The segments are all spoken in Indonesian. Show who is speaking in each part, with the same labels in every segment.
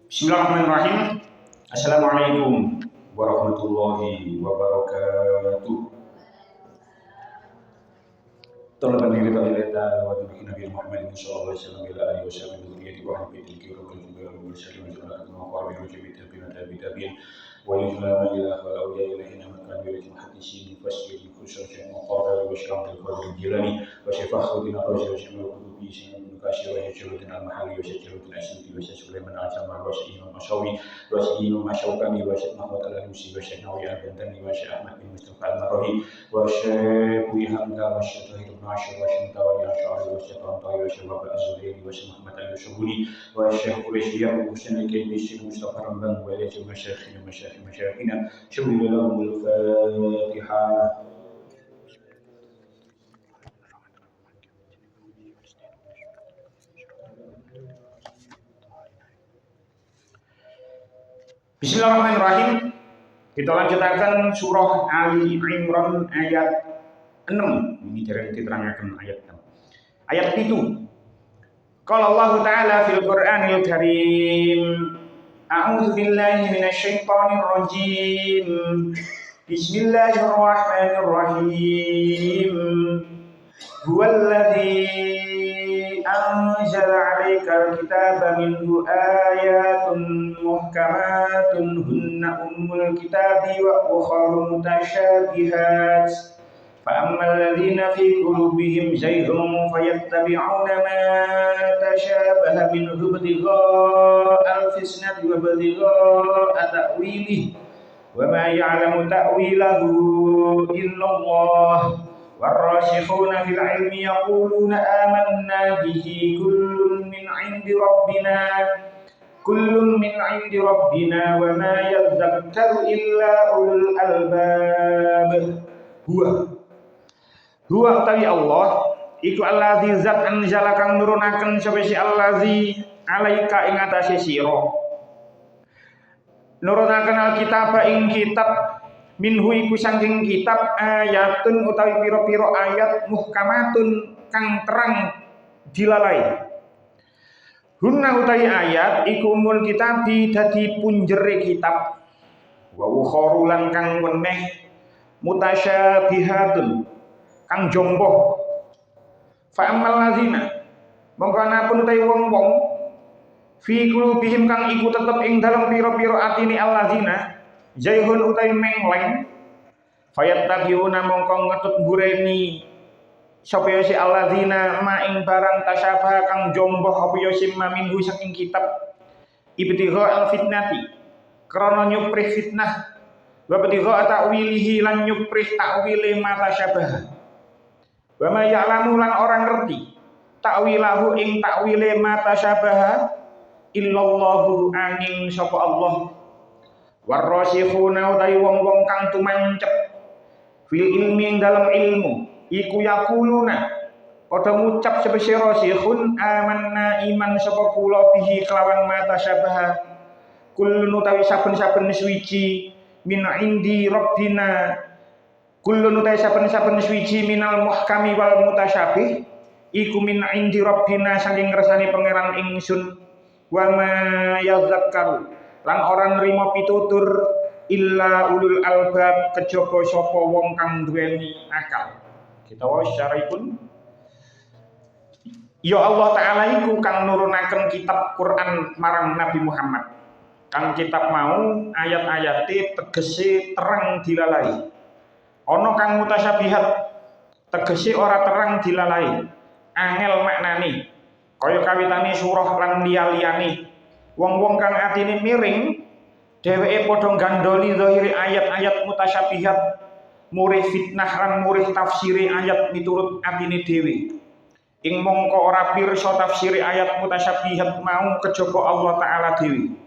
Speaker 1: Bismillahirrahmanirrahim. Assalamualaikum warahmatullahi wabarakatuh. Talaban diri ta'ala wa Nabi Muhammad sallallahu alaihi wasallam ila alihi wasallam dzurriyyati wa ahli kiram wal mursalin wa sallallahu alaihi wa sallam tabi'in wa ila ilaha wa awliya ilahi man kana bi muhaddisin fasir kusul syekh muqarrar wa syekh al-qadir jilani wa syekh fakhruddin ar-razi wa syekh syekh Kasih wa syekh al-mahali wa syekh al-asyti wa syekh Sulaiman al-Samar wa syekh Imam Masyawi wa syekh Imam Masyawkani wa syekh Muhammad al-Alusi wa syekh Nawawi al-Bantani wa syekh Ahmad bin Mustafa al-Marahi wa syekh Hamka wa syekh Tahir bin Ashar wa syekh Tawali al-Syari wa syekh Tantawi wa syekh Wabah az-Zuhairi wa syekh Muhammad al-Syabuni wa syekh Quraisyiyah wa syekh Al-Kaini syekh Mustafa Rambang wa syekh masyayikhina syukur lahumul Fatihah. Bismillahirrahmanirrahim. Kita lanjutkan surah Ali Imran ayat 6. Ini jarang diterangkan ayat 6. Ayat 7. Qala Allah Ta'ala fil Qur'anil Karim. A'udzu billahi minasyaitonir rajim. Bismillahirrahmanirrahim. Huwallazi أنزل عليك الكتاب منه آيات محكمات هن أم الكتاب وأخر متشابهات فأما الذين في قلوبهم زيغ فيتبعون ما تشابه منه ابتغاء الفتنة وابتغاء تأويله وما يعلم تأويله إلا الله والراسخون في العلم يقولون آمنا به كل من عند ربنا وما يذكر إلا أولو الألباب Huwa utawi Allah iku allazi zat anzala kang nurunaken sapa si allazi alaika ing atase sira nurunaken alkitab ing kitab minhu iku saking kitab ayatun utawi pira-pira ayat muhkamatun kang terang dilalai. Hunna utawi ayat iku umul kitab dadi punjere kitab. Wa ukharu lan kang weneh mutasyabihatun kang jomboh. Fa ammal ladzina mongko anapun utawi wong-wong fi qulubihim kang iku tetep ing dalem pira-pira atine alladzina Jaihun utai mengleng fayattabiuna mongko ngetut bureni sapa ya si alladzina ma ing barang tasyabah kang jomboh apa ya simma minhu saking kitab ibtigha al fitnati krana nyuprih fitnah wa ibtigha ta'wilihi lan nyuprih ta'wile ma tasyabah wa ma ya'lamu lan orang ngerti ta'wilahu ing ta'wile ma tasyabah illallahu angin sapa Allah warrasikhuna utawi wong-wong kang tumancep fil ilmi dalam ilmu iku yaquluna padha ngucap sebese rasikhun amanna iman sapa kula bihi kelawan mata syabaha kullun utawi saben-saben suwiji min indi rabbina kullun utawi saben-saben suwiji minal muhkami wal mutasyabih iku min indi rabbina saking ngersani pangeran ingsun wa ma yadzakkaru lan orang nerima pitutur illa ulul albab kejaba sapa wong kang duweni akal. Kita wae syarahipun ya Allah taala iku kang nurunaken kitab Quran marang Nabi Muhammad. Kang kitab mau ayat-ayate tegese terang dilalai. Ana kang mutasyabihat tegese ora terang dilalai. Angel maknane kaya kawitane surah lan liya-liyane. Wong-wong kang atine miring dheweke padha gandoli zahiri ayat-ayat mutasyabihat murih fitnah lan murih tafsiri ayat miturut atine dhewe ing mongko ora pirsa tafsiri ayat mutasyabihat mau kejaba Allah taala dhewe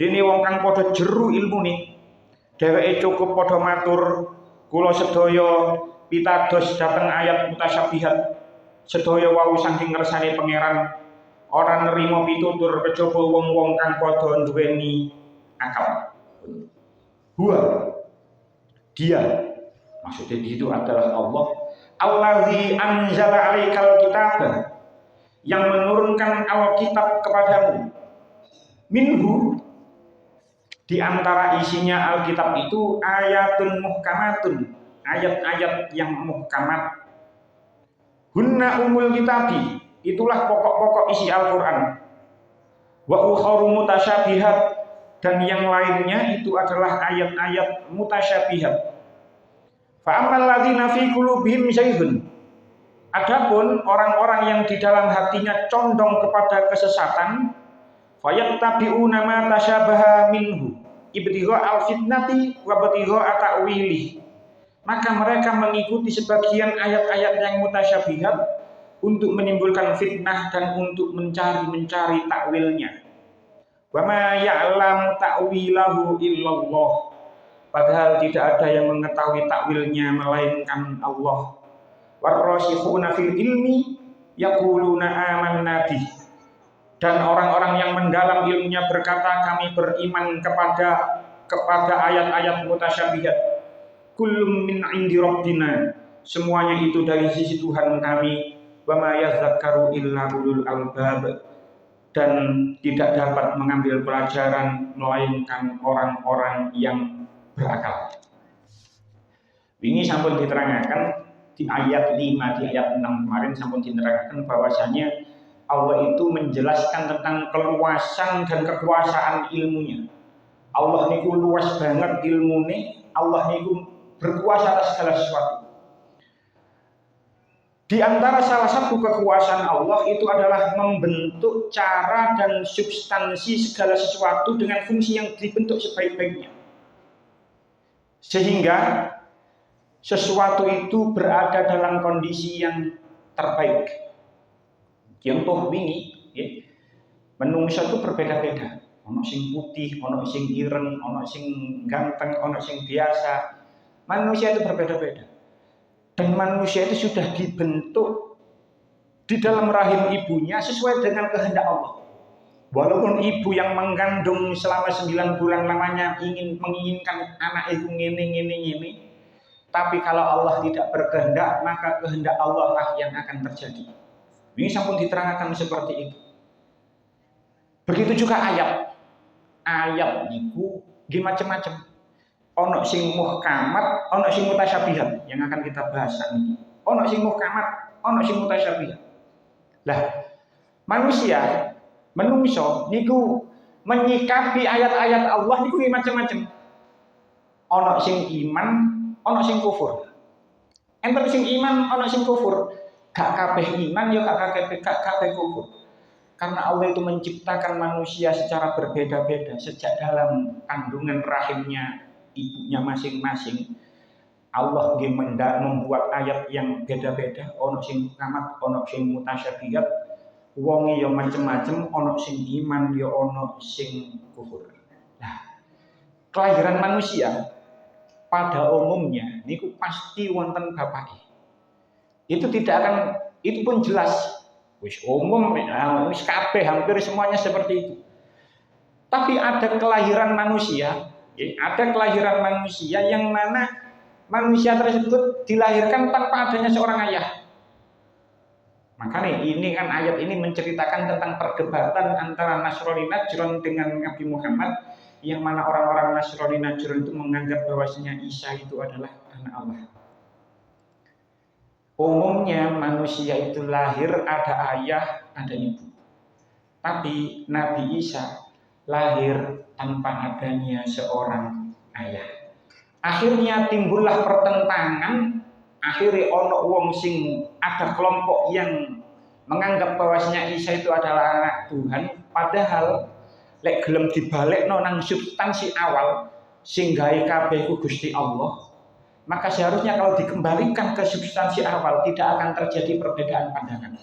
Speaker 1: dene wong kang padha jeru ilmune dheweke cukup padha matur kula sedaya pitados dhateng ayat mutasyabihat sedaya wau saking ngersane pangeran ora nerima pitutur kejaba wong-wong kang padha nduweni akal. Dia maksudnya itu adalah Allah allazi anzala 'alaikal kitaba yang menurunkan Alkitab kepadamu Minhu, di antara isinya Alkitab itu ayatun muhkamatun, ayat-ayat yang muhkamat. Hunna umul kitabi, itulah pokok-pokok isi Al-Quran. Wa ukharu mutasyabihat, dan yang lainnya itu adalah ayat-ayat mutasyabihat. Fa ammal ladzina fi qulubihim zayghun, adapun orang-orang yang di dalam hatinya condong kepada kesesatan, fayattabi'una ma tasyabaha minhu ibtigha al-fitnati wa ibtigha ta'wili, maka mereka mengikuti sebagian ayat-ayat yang mutasyabihat untuk menimbulkan fitnah dan untuk mencari takwilnya. Wa ma ya'lamu ta'wilahu illallah, padahal tidak ada yang mengetahui takwilnya melainkan Allah. Warrasikhuna fil ilmi yaquluna amanna bih, dan orang-orang yang mendalam ilmunya berkata kami beriman kepada ayat-ayat mutasyabihat. Kullum min indi rabbina, semuanya itu dari sisi Tuhan kami. Wa ma yadhakkaru illa ulul albab, dan tidak dapat mengambil pelajaran melainkan orang-orang yang berakal. Ini sampun diterangkan di ayat 5, di ayat 6 kemarin sampun diterangkan bahwasanya Allah itu menjelaskan tentang keluasan dan kekuasaan ilmunya. Allah niku luas banget ilmune, Allah niku berkuasa atas segala sesuatu. Di antara salah satu kekuasaan Allah itu adalah membentuk cara dan substansi segala sesuatu dengan fungsi yang dibentuk sebaik-baiknya. Sehingga sesuatu itu berada dalam kondisi yang terbaik. Contoh ini, menungso itu berbeda-beda. Ono sing putih, ono sing ireng, ono sing ganteng, ono sing biasa. Manusia itu berbeda-beda. Dan manusia itu sudah dibentuk di dalam rahim ibunya sesuai dengan kehendak Allah. Walaupun ibu yang mengandung selama 9 bulan lamanya menginginkan anak itu ngene, tapi kalau Allah tidak berkehendak, maka kehendak Allah lah yang akan terjadi. Ini sampun diterangkan seperti itu. Begitu juga ayat. Ayat niku macam-macam. Ono sing muhkamat, ono sing mutasyabihat yang akan kita bahas ini. Ono sing muhkamat, ono sing mutasyabihat. Lah, menungso niku menyikapi ayat-ayat Allah niku macam-macam. Ono sing iman, ono sing kufur. Enten sing iman, ono sing kufur. Gak kabeh iman, ya gak kabeh kufur. Karena Allah itu menciptakan manusia secara berbeda-beda sejak dalam kandungan rahimnya ibunya masing-masing. Allah membuat ayat yang beda-beda, ono sing muhkamat, ono sing mutasyabihat. Wonge ya macem-macem, ono sing iman, ya ono sing kufur. Nah, kelahiran manusia pada umumnya niku pasti wonten bapake. Itu tidak akan, itu pun jelas. Wis umum, wis kabeh hampir semuanya seperti itu. Tapi ada kelahiran manusia, yang mana manusia tersebut dilahirkan tanpa adanya seorang ayah. Makanya ini kan ayat ini menceritakan tentang perdebatan antara Nasrani Najran dengan Nabi Muhammad, yang mana orang-orang Nasrani Najran itu menganggap bahwasanya Isa itu adalah anak Allah. Umumnya manusia itu lahir ada ayah, ada ibu. Tapi Nabi Isa lahir tanpa adanya seorang ayah. Akhirnya timbullah pertentangan. Akhirnya ono wong sing ada kelompok yang menganggap bahwasanya Isa itu adalah anak Tuhan. Padahal lek gelem dibalekno nang substansi awal sing gawe kabeh ku Gusti Allah. Maka seharusnya kalau dikembalikan ke substansi awal tidak akan terjadi perbedaan pandangan.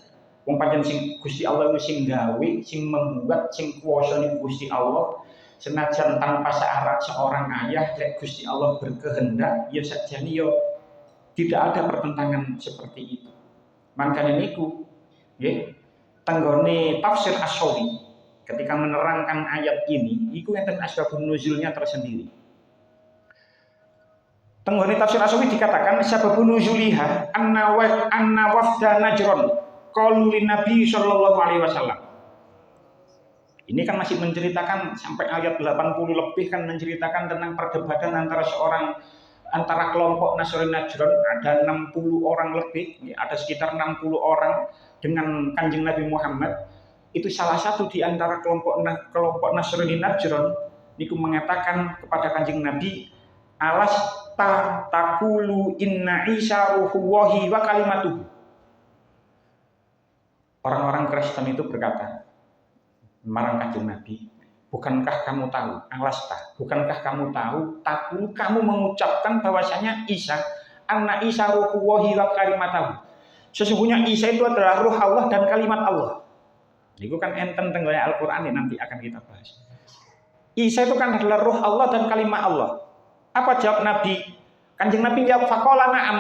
Speaker 1: Wong pancen sing Gusti Allah sing gawe, sing membuat, sing kuwasa niku Gusti Allah. Senajan tanpa syarat seorang ayah, lek Gusti Allah berkehendak, ya sajane ya tidak ada pertentangan seperti itu. Makanya niku nggih tenggone tafsir Asy-Syafi'i ketika menerangkan ayat ini, iku enten asbabun nuzulnya tersendiri. Tenggone tafsir Asy-Syafi'i dikatakan sababun nuzuliha anna wafda Najran qalu lin Nabi sallallahu alaihi wasallam. Ini kan masih menceritakan sampai ayat 80 lebih kan menceritakan tentang perdebatan antara kelompok Nasrani Najran, ada 60 orang lebih, ada sekitar 60 orang dengan Kanjeng Nabi Muhammad. Itu salah satu di antara kelompok Nasrani Najran niku mengatakan kepada Kanjeng Nabi, alasta taqulu inna Isa ruhullahi wa kalimatuhu. Orang-orang Kristen itu berkata marang Kanjeng Nabi, bukankah kamu tahu, bukankah kamu tahu, kamu mengucapkan bahwasanya Isa, anak Isa ruhullahi wa kalimatahu. Sesungguhnya Isa itu adalah ruh Allah dan kalimat Allah. Itu kan enten tenggelam Al-Quran ini nanti akan kita bahas. Isa itu kan adalah ruh Allah dan kalimat Allah. Apa jawab Nabi? Kanjeng Nabi jawab, faqala na'am.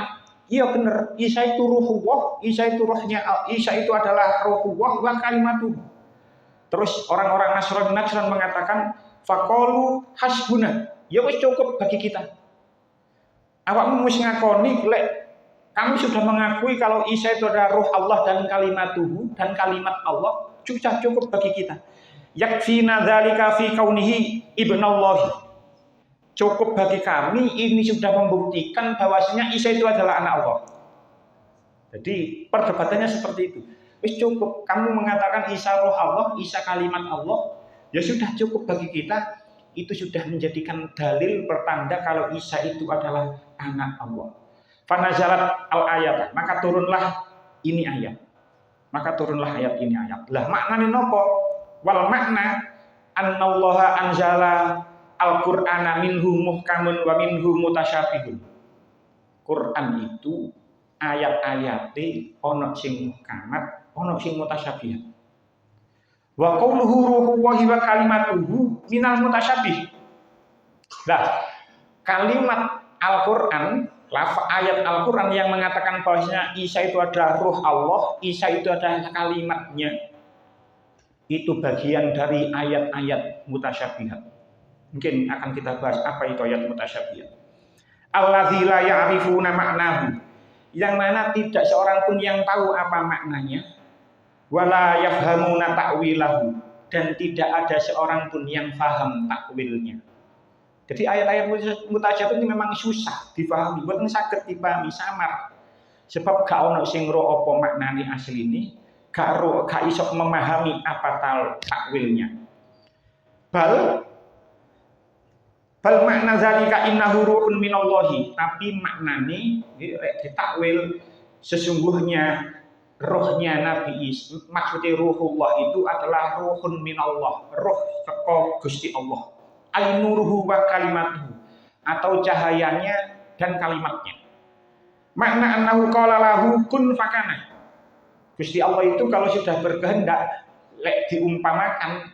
Speaker 1: Iya benar, Isa itu ruhullah, Isa itu rohnya, Isa itu adalah ruhullah wa kalimatuhu. Terus orang-orang Nasrani Najran mengatakan, faqalu hasbuna, ya wis cukup bagi kita. Awakmu wis ngakoni, kamu sudah mengakui kalau Isa itu adalah ruh Allah dan kalimatuhu, dan kalimat Allah, sudah cukup bagi kita. Yakfina dzalika fi kaunihi ibnallahi. Cukup bagi kami, ini sudah membuktikan bahwasanya Isa itu adalah anak Allah. Jadi perdebatannya seperti itu. Wis cukup, kamu mengatakan Isa roh Allah, Isa kalimat Allah, ya sudah cukup bagi kita. Itu sudah menjadikan dalil pertanda kalau Isa itu adalah anak Allah. Fanazalat al-ayat, maka turunlah ini ayat. Lah maknane nopo? Wal makna annallaha anzala al-Qur'ana minhu muhkamun wa minhu mutasyabihun. Quran itu ayat-ayate ana sing muhkamat, ana sing mutasyabihat. Wa qauluhu ruhullahi wa kalimatuhu minal mutasyabih. Nah, kalimat Al-Qur'an, ayat Al-Qur'an yang mengatakan bahwasanya Isa itu adalah ruh Allah, Isa itu adalah kalimatnya, itu bagian dari ayat-ayat mutasyabihat. Mungkin akan kita bahas apa itu ayat mutasyabihat. Allazi la ya'rifuna ma'nahu, yang mana tidak seorang pun yang tahu apa maknanya. Wala yafhamuna ta'wilahu, dan tidak ada seorang pun yang paham takwilnya. Jadi ayat-ayat mutasyabihat ini memang susah dipahami, boten saged dipahami samar. Sebab gak ono sing ro apa maknane asline, gak iso memahami apa takwilnya. Bal makna zalika innahu ruhun minallahi, tapi maknane ditakwil sesungguhnya rohnya Nabi Isa, maksudnya ruhullah itu adalah ruhun minallah, roh saka Gusti Allah. Ainuruhu wa kalimatuhu, atau cahayanya dan kalimatnya. Makna annahu qala lahu kun fakana. Gusti Allah itu kalau sudah berkehendak, diumpamakan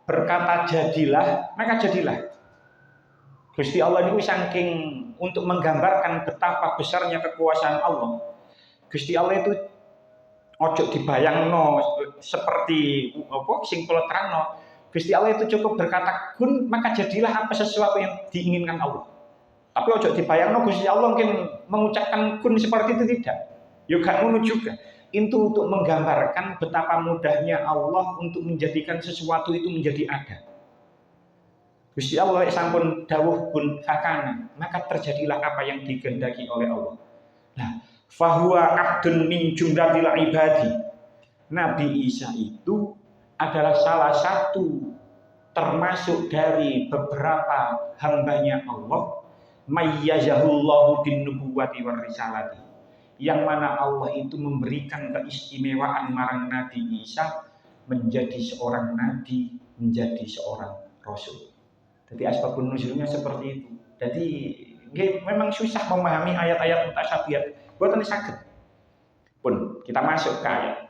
Speaker 1: berkata jadilah, maka jadilah. Gusti Allah itu saking untuk menggambarkan betapa besarnya kekuasaan Allah. Gusti Allah itu ojo dibayangno seperti apa sing kula terangno. Gusti Allah itu cukup berkata kun, maka jadilah apa sesuatu yang diinginkan Allah. Tapi ojo dibayangno Gusti Allah mungkin mengucapkan kun seperti itu, tidak. Ya gak ngono juga. Itu untuk menggambarkan betapa mudahnya Allah untuk menjadikan sesuatu itu menjadi ada. Gusti Allah sampun dawuh kun fakana, maka terjadilah apa yang dikehendaki oleh Allah. Nah, fahuwa abdun min jumlatil ibadi. Nabi Isa itu adalah salah satu termasuk dari beberapa hambanya Allah, mayyazahullahu bin nubuwati war risalati, yang mana Allah itu memberikan keistimewaan marang Nabi Isa menjadi seorang nabi, menjadi seorang rasul. Jadi asbabun nuzulnya seperti itu. Jadi memang susah memahami ayat-ayat mutasyabihat. Boten saged. Pun kita masuk ke ayat.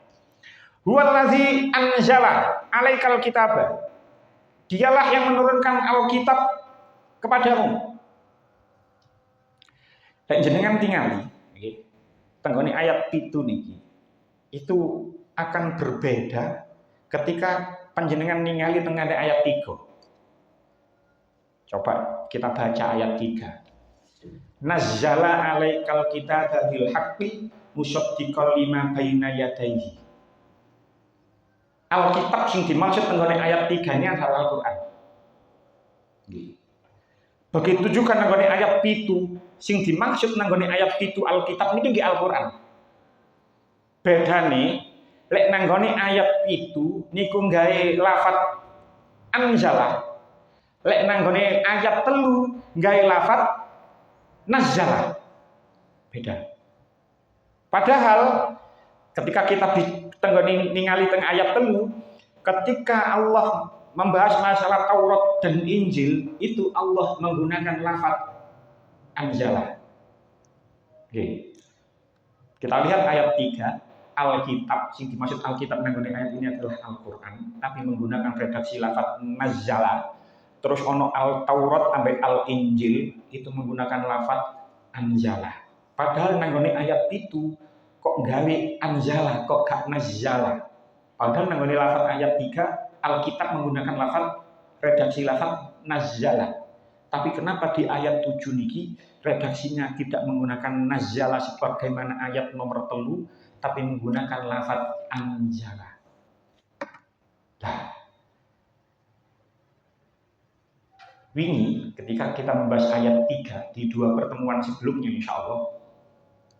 Speaker 1: Huwallazi anzala alaikal kitaba. Dialah yang menurunkan Alkitab kepadamu. Dan jenengan tingali nggih. Tenggone ayat 7 niki. Itu akan berbeda ketika panjenengan ningali tengene ayat 3. Coba kita baca ayat 3. Nazzala alaikal kitaba bil haqqi musaddiqal lima baina yadayhi. Alkitab sing dimaksud tenggone ayat 3 ini adalah Al-Qur'an. Begitu juga nanggone ayat 7 sing dimaksud nanggone ayat 7 Alkitab niki nggih Al-Qur'an. Bedane lek nanggone ayat 7 niku gawe lafat anzala. Lek nanggone ayat 3 gawe lafat nazzala. Beda. Padahal ketika kita ningali teng ayat 3, ketika Allah membahas masalah Taurat dan Injil, itu Allah menggunakan lafaz anzala. Oke. Kita lihat ayat 3, Alkitab, yang dimaksud Alkitab nanggone ayat ini adalah Al-Qur'an, tapi menggunakan redaksi lafaz nazzala. Terus ono Al-Taurat sampai Al-Injil itu menggunakan lafaz anzala. Padahal nanggone ayat itu kok gawe anzala, kok gak nazzala. Padahal nanggone lafaz ayat 3 Alkitab menggunakan lafaz redaksi lafaz nazzala. Tapi kenapa di ayat 7 niki redaksinya tidak menggunakan nazzala sebagaimana ayat nomor 3 tapi menggunakan lafaz anzala. Nah, wingi ketika kita membahas ayat 3 di 2 pertemuan sebelumnya insyaallah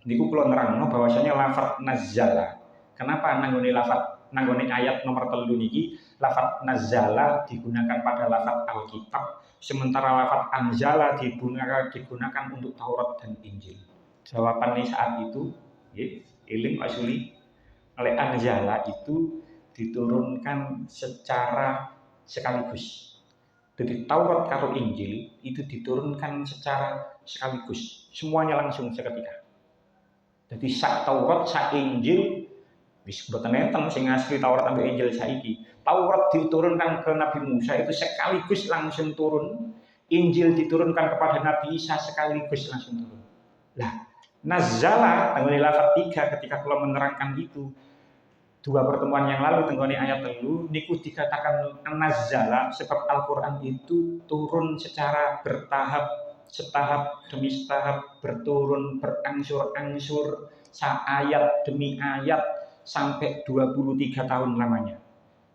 Speaker 1: niku kula nerangno bahwasanya lafaz nazzala. Kenapa nanggone ayat nomor 3 niki lafaz nazzala digunakan pada lafaz Alkitab, sementara lafaz anzala digunakan untuk Taurat dan Injil. Jawabannya saat itu, nggih, eling Pak Suli, oleh anzala itu diturunkan secara sekaligus. Jadi Taurat karo Injil itu diturunkan secara sekaligus, semuanya langsung seketika. Jadi sak Taurat, sak Injil wis mboten enten sing asli Taurat ambek Injil saiki. Taurat diturunkan ke Nabi Musa itu sekaligus langsung turun, Injil diturunkan kepada Nabi Isa sekaligus langsung turun. Lah, nazzala tenggone lafaz 3 ketika kula menerangkan itu 2 pertemuan yang lalu tenggone ayat 3 niku dikatakan nazzala sebab Al-Qur'an itu turun secara bertahap, setahap demi setahap, berturun, berangsur-angsur, ayat demi ayat sampai 23 tahun lamanya.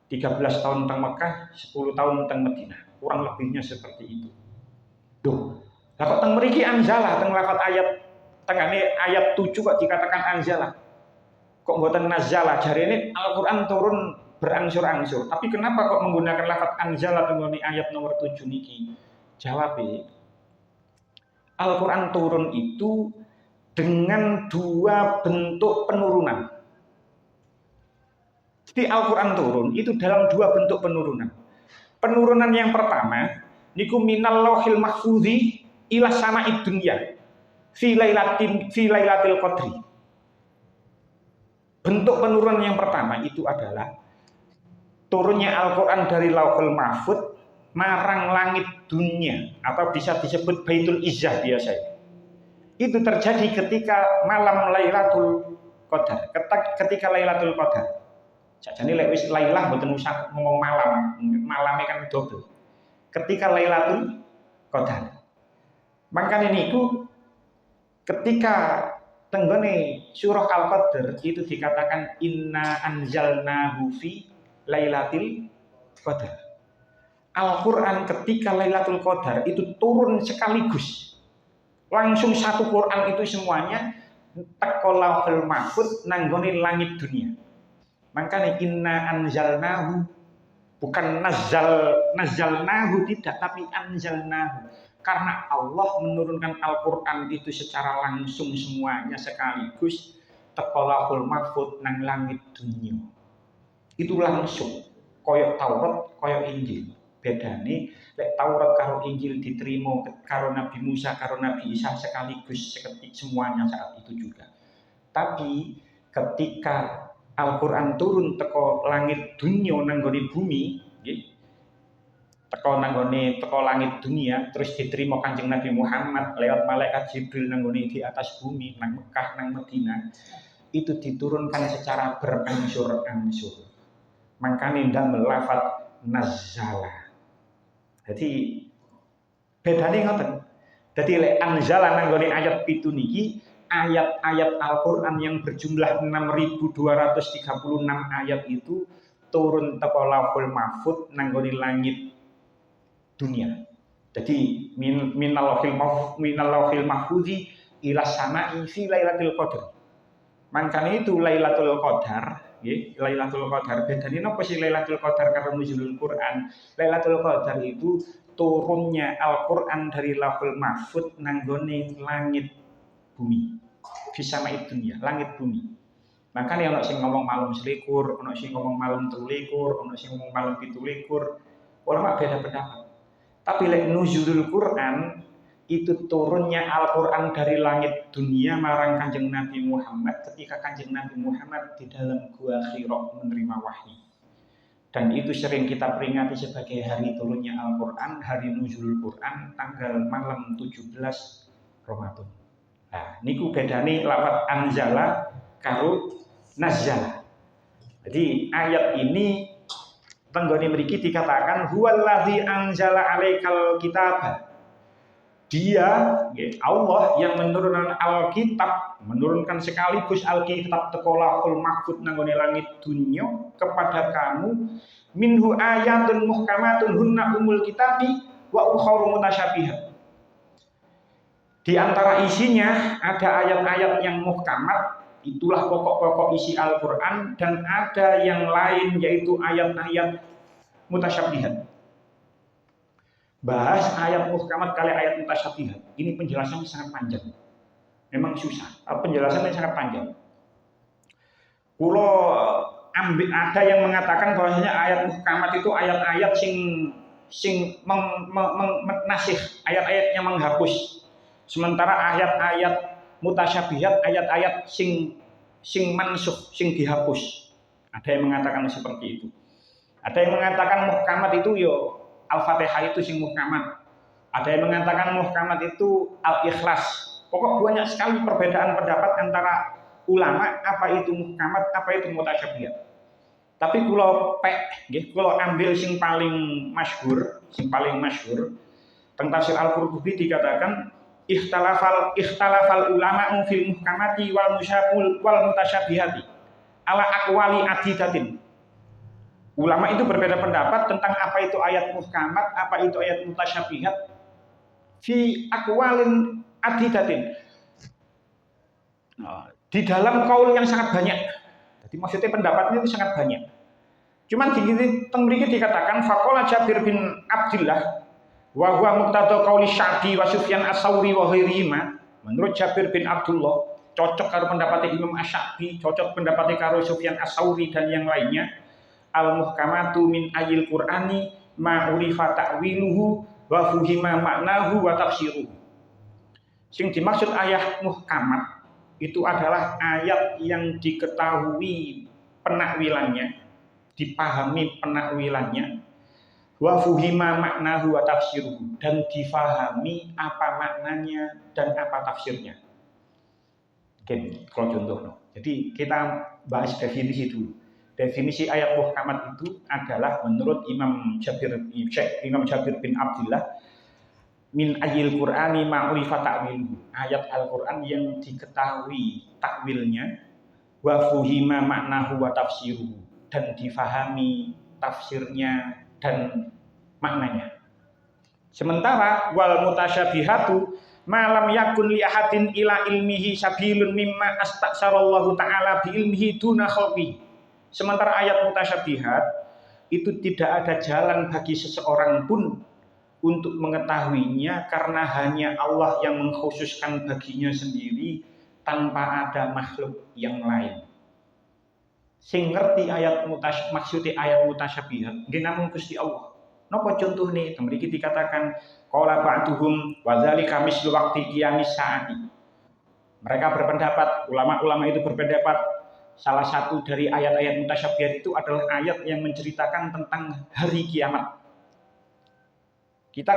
Speaker 1: 13 tahun teng Mekah, 10 tahun teng Madinah. Kurang lebihnya seperti itu. Duh, lah kok teng mriki anzala teng lafaz ayat tengane ayat 7 kok dikatakan anzala. Kok mboten nazzala? Jarene Al-Qur'an turun berangsur-angsur. Tapi kenapa kok menggunakan lafaz anzala tenggone ayat nomor 7 niki? Jawabnya Al-Quran turun itu dengan 2 bentuk penurunan. Jadi Al-Quran turun itu dalam 2 bentuk penurunan. Penurunan yang pertama, niku minal lauhil mahfudzi ila sama'id dunya fi lailatil qadri. Bentuk penurunan yang pertama itu adalah turunnya Al-Quran dari lauhul mahfudz marang langit dunia atau bisa disebut Baitul Izzah biasanya. Itu terjadi ketika malam Lailatul Qadar. Ketika Lailatul Qadar. Sakjane lek wis Lailah mboten usah ngomong malam, malamnya kan double. Ketika Lailatul Qadar. Makanya niku ketika tenggone surah Al-Qadar itu dikatakan inna anzalnahu fi Lailatul Qadar. Al-Quran ketika Lailatul Qadar itu turun sekaligus. Langsung satu Quran itu semuanya teko lauhul mahfudz nanggone langit dunia. Makanya inna anzalnahu bukan nazzalnahu tidak tapi anzalnahu. Karena Allah menurunkan Al-Quran itu secara langsung semuanya sekaligus teko lauhul mahfudz nang langit dunia. Itu langsung koyok Taurat, koyok Injil. Bedane lek Taurat karo Injil diterima karo Nabi Musa karo Nabi Isa sekaligus seketik semuanya saat itu juga. Tapi ketika Al-Qur'an turun teko langit dunia nanggone bumi, nggih. Teko langit dunia terus diterima Kanjeng Nabi Muhammad lewat malaikat Jibril nanggone di atas bumi nang Mekah nang Madinah. Itu diturunkan secara berangsur-angsur. Makane ndamel lafaz nazzala. Jadi bedane ngoten. Jadi lek anzala nanggone ayat 7 niki ayat-ayat Al-Qur'an yang berjumlah 6.236 ayat itu turun teko Lauhul Mahfuz nang nggone langit dunia. Jadi minal lauhil mahfuzi ila sama'i fi lailatul qadar. Mangkane itu Lailatul Qadar, nggih, Lailatul Qadar. Bedane napa sih Lailatul Qadar karo nuzulul Quran? Lailatul Qadar itu turunnya Al-Qur'an dari Lauhul Mahfuz nang nggone langit bumi. Bisa sama'id dunia, langit bumi. Makanya ono sing ngomong malam 21, ono sing ngomong malam 23, ono sing ngomong malam 17. Ulama beda pendapat. Tapi lek nuzulul Quran itu turunnya Al-Quran dari langit dunia marang Kanjeng Nabi Muhammad ketika Kanjeng Nabi Muhammad di dalam gua Hira menerima wahyu. Dan itu sering kita peringati sebagai hari turunnya Al-Quran, hari nuzulul Quran, tanggal malam 17 Ramadan. Nah, niku bedane lafaz anzala karo nazzala. Jadi ayat ini tenggone mriki dikatakan huwallazi anzala 'alaikal kitaba. Dia, Allah yang menurunkan Alkitab, menurunkan sekaligus Alkitab teko Lauhul Mahfuz nang gone langit dunya kepada kamu minhu ayatun muhkamatun hunna umul kitabi wa ukharu mutasyabihat. Di antara isinya ada ayat-ayat yang muhkamat, itulah pokok-pokok isi Al-Qur'an, dan ada yang lain yaitu ayat-ayat mutasyabihat. Bahas ayat muhkamat kali ayat mutasyabihat. Ini penjelasannya sangat panjang. Memang susah. Penjelasannya sangat panjang. Kulo ada yang mengatakan bahwasanya ayat muhkamat itu ayat-ayat sing menasih, ayat-ayat yang menghapus. Sementara ayat-ayat mutasyabihat, ayat-ayat sing mansuh, sing dihapus. Ada yang mengatakan seperti itu. Ada yang mengatakan muhkamat itu Al-Fatihah itu sing muhkamat. Ada yang mengatakan muhkamat itu Al-Ikhlas. Pokok banyak sekali perbedaan pendapat antara ulama apa itu muhkamat, apa itu mutasyabihat. Tapi kalau ambil sing paling masyhur, teng tafsir Al-Qurtubi dikatakan ikhtalafal ulama'u fil muhkamati wal mutasyabihati ala aqwali adidatin. Ulama itu berbeda pendapat tentang apa itu ayat muhkamat, apa itu ayat mutasyabihat fi aqwalin adidatin. Di dalam kaul yang sangat banyak. Jadi maksudnya pendapatnya itu sangat banyak. Cuman di mriki dikatakan faqala Jabir bin Abdullah wa huwa muqtada qauli Sya'bi wa Sufyan Ats-Tsauri wa ghairihima. Menurut Jabir bin Abdullah cocok karo pendapatnya Imam Asy-Sya'bi, cocok pendapatnya karo Sufyan Ats-Tsauri dan yang lainnya. Al-muhkamatu min ayil Qur'ani ma urifa ta'wiluhu wa fuhima maknahu wa tafsiruhu. Sing dimaksud ayat muhkamat itu adalah ayat yang diketahui penakwilannya, dipahami penakwilannya, wa fuhima maknahu wa tafsiruhu, dan difahami apa maknanya dan apa tafsirnya. Oke, kalau contoh. Jadi kita bahas definisi dulu. Definisi ayat muhkamat itu adalah menurut Imam Jabir bin Abdullah min ayil Qur'ani ma'rifa ta'wiluhu. Ayat Al-Qur'an yang diketahui takwilnya wa fuhima maknahu wa tafsiruhu, dan difahami tafsirnya dan maknanya. Sementara wal mutasyabihatu malam yakun li ahadin ila ilmihi sabilun mimma astaghsarallahu ta'ala bi ilmihi duna khalqihi. Sementara ayat mutasyabihat itu tidak ada jalan bagi seseorang pun untuk mengetahuinya karena hanya Allah yang mengkhususkan baginya sendiri tanpa ada makhluk yang lain. Sing ngerti ayat maksudnya ayat mutasyabihat nggih namung Gusti Allah. Napa contohne? Mriki dikatakan qala ba'duhum wa dzalika mislu waqti qiyamis saati. Mereka berpendapat, ulama-ulama itu berpendapat, salah satu dari ayat-ayat mutasyabihat itu adalah ayat yang menceritakan tentang hari kiamat. Kita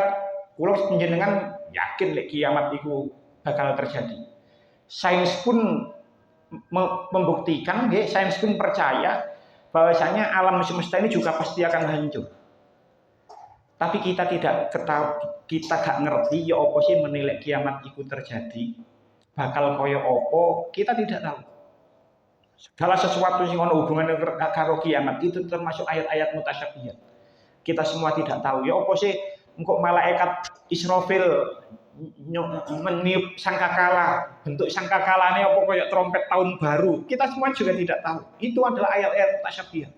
Speaker 1: kula panjenengan yakin lek kiamat itu bakal terjadi. Sains pun membuktikan, sains pun percaya bahwasanya alam semesta ini juga pasti akan hancur. Tapi kita tidak kita gak ngerti ya apa sih menilai kiamat itu terjadi. Bakal koyo apa, kita tidak tahu. Segala sesuatu yang ada hubungannya karo kiamat itu termasuk ayat-ayat mutasyabihat. Kita semua tidak tahu. Ya apa sih engkau malaikat Israfil meniup sangkakala, bentuk sangkakala ini apa kayak trompet tahun baru. Kita semua juga tidak tahu. Itu adalah ayat-ayat mutasyabihat.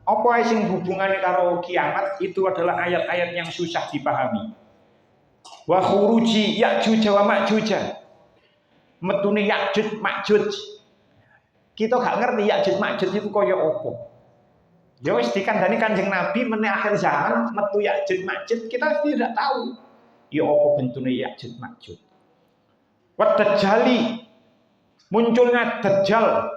Speaker 1: Apa yang hubungannya karo kiamat itu adalah ayat-ayat yang susah dipahami. Wa khuruji Ya'juj wa Ma'juj. Metune Ya'juj Ma'juj. Kita gak ngerti Ya'juj Ma'juj itu kaya apa. Ya wis dikandani Kanjeng Nabi meneh akhir zaman metu Ya'juj Ma'juj, kita tidak tahu. Ya apa bentune Ya'juj Ma'juj. Wa Dajjali, munculnya Dajjal.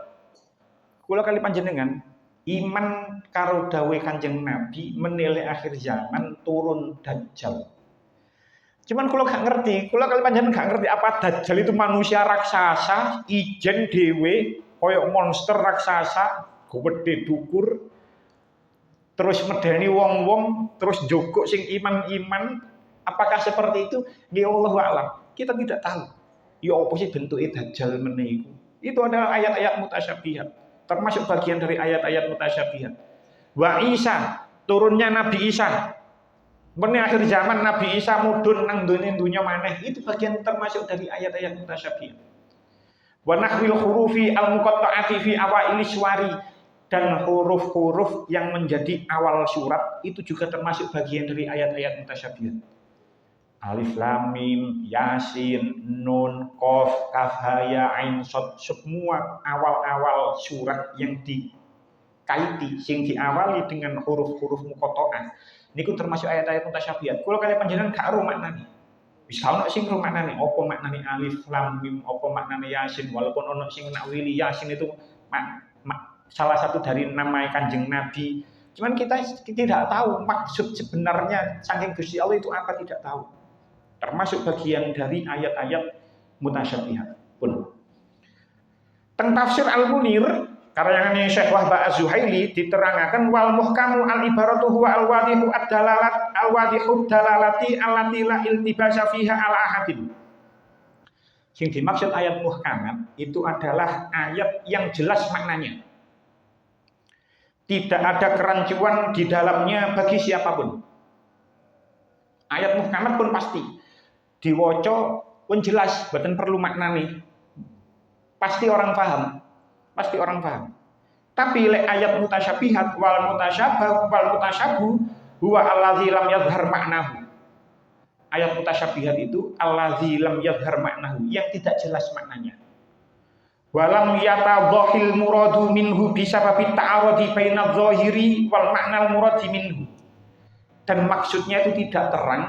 Speaker 1: Kula kali panjenengan iman karo dawuh Kanjeng Nabi menilai akhir zaman turun Dajjal. Cuman kula gak ngerti, kula kali panjenengan gak ngerti apa Dajjal itu manusia raksasa, ijen dhewe koyok monster raksasa, gede dukur, terus medeni wong-wong, terus jogok sing iman-iman. Apakah seperti itu? Ya Allah a'lam. Kita tidak tahu. Ya apa sih bentuke Dajjal meneh iku? Itu adalah ayat-ayat mutasyabihat. Termasuk bagian dari ayat-ayat mutasyabihat. Wa Isa, turunnya Nabi Isa. Meneh akhir zaman Nabi Isa mudhun nang dunya maneh. Itu bagian termasuk dari ayat-ayat mutasyabihat. Wa nahwil hurufi al-muqatta'ati fi awaili suwari, dan huruf-huruf yang menjadi awal surat itu juga termasuk bagian dari ayat-ayat mutasyabihat. Alif lam mim, yasin, nun, qaf, kaf, ha, ya, ain, shad, semua awal-awal surat yang dikaiti sing diawali dengan huruf-huruf muqatta'ah niku termasuk ayat-ayat mutasyabihat. Kula kalian panjenengan gak ero maknane. Wis ono sing ro maknane, apa maknane alif lam mim, apa maknane yasin, walaupun ono sing nakwili yasin itu salah satu dari nama Kanjeng Nabi. Cuman kita tidak tahu maksud sebenarnya saking Gusti Allah itu apa, tidak tahu. Termasuk bagian dari ayat-ayat mutasyabihat pun. Teng tafsir Al-Munir karyangannya Syekh Wahbah Az-Zuhaili diterangkan wal muhkamu al-ibaratu huwa al-wadihu ad-dalalat al-wadihu dalalati allati la iltibasa fiha ala ahadin. Yang dimaksud ayat muhkamat itu adalah ayat yang jelas maknanya. Tidak ada kerancuan di dalamnya bagi siapapun. Ayat muhkamat pun pasti diwaca pun jelas, boten perlu maknani. Pasti orang paham. Pasti orang paham. Tapi lek ayat mutasyabihat wal mutasyabu huwa allazi lam yadhhar maknahu. Ayat mutasyabihat itu allazi lam yadhhar maknahu, yang tidak jelas maknanya. Walam yatadhahil muradu minhu bisababi ta'arudi bainadz zahiri wal ma'nal muradi minhu. Dan maksudnya itu tidak terang